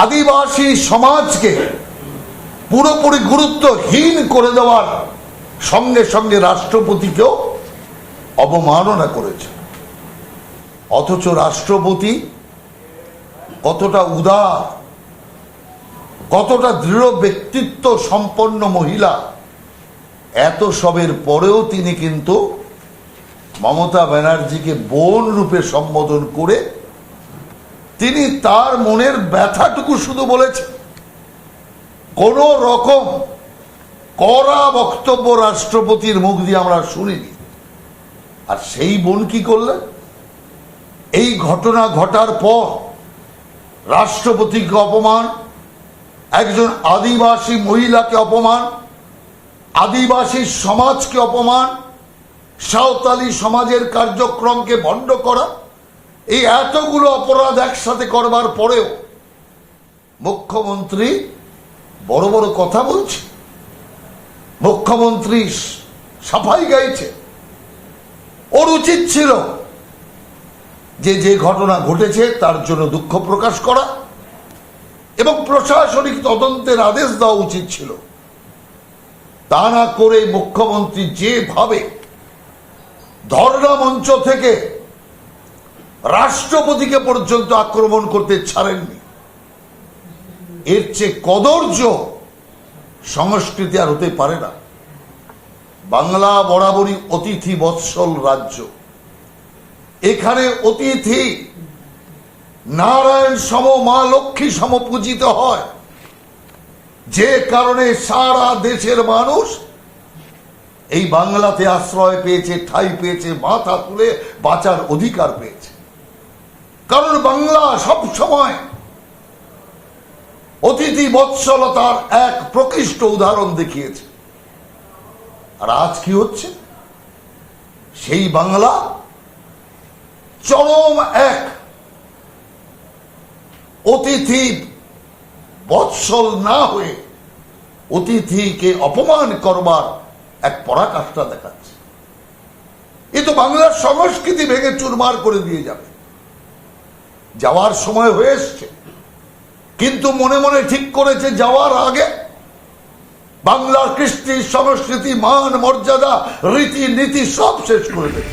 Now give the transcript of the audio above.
আদিবাসী সমাজকে পুরোপুরি গুরুত্বহীন করে দেওয়ার সঙ্গে সঙ্গে রাষ্ট্রপতিকেও অবমাননা করেছে। অথচ রাষ্ট্রপতি কতটা উদার, কতটা দৃঢ় ব্যক্তিত্ব সম্পন্ন মহিলা, এত সবের পরেও তিনি কিন্তু মমতা ব্যানার্জিকে বোন রূপে সম্বোধন করে তিনি তার মনের ব্যথাটুকু শুধু বলেছেন। কোন রকম কড়া বক্তব্য রাষ্ট্রপতির মুখ দিয়ে আমরা শুনিনি। আর সেই বোন কি করলেন? এই ঘটনা ঘটার পর রাষ্ট্রপতিকে অপমান, একজন আদিবাসী মহিলাকে অপমান, আদিবাসী সমাজকে অপমান, সাঁওতালি সমাজের কার্যক্রমকে ভণ্ড করা, এই এতগুলো অপরাধ একসাথে করবার পরেও মুখ্যমন্ত্রী বড় বড় কথা বলছে, মুখ্যমন্ত্রী সাফাই গাইছে। ওর উচিত ছিল যে যে ঘটনা ঘটেছে তার জন্য দুঃখ প্রকাশ করা এবং প্রশাসনিক তদন্তের আদেশ দেওয়া উচিত ছিল। তা না করে মুখ্যমন্ত্রী যেভাবে ধর্ণা মঞ্চ থেকে রাষ্ট্রপতিকে পর্যন্ত আক্রমণ করতে ছাড়েননি, এর চেয়ে কদর্য সংস্কৃতি আর হতে পারে না। বাংলা বরাবরই অতিথি বৎসল রাজ্য। এখানে অতিথি নারায়ণ সম, মা লক্ষ্মী সম পূজিত হয়, যে কারণে সারা দেশের মানুষ এই বাংলাতে আশ্রয় পেয়েছে, ঠাঁই পেয়েছে, মাথা তুলে বাঁচার অধিকার পেয়েছে। কারণ বাংলা সব সময় অতিথি বৎসলতার এক প্রকৃষ্ট উদাহরণ দেখিয়েছে। আর আজ কি হচ্ছে? সেই বাংলা চরম এক অতিথি বৎসল না হয়ে অতিথিকে অপমান করবার এক পরাকাষ্ঠা দেখাচ্ছে। এ তো বাংলার সংস্কৃতি ভেঙে চুরমার করে দিয়ে যাবে। যাওয়ার সময় হয়ে এসছে, কিন্তু মনে মনে ঠিক করেছে যাওয়ার আগে বাংলার কৃষ্টি, সংস্কৃতি, মান, মর্যাদা, রীতি নীতি সব শেষ করে দেবে।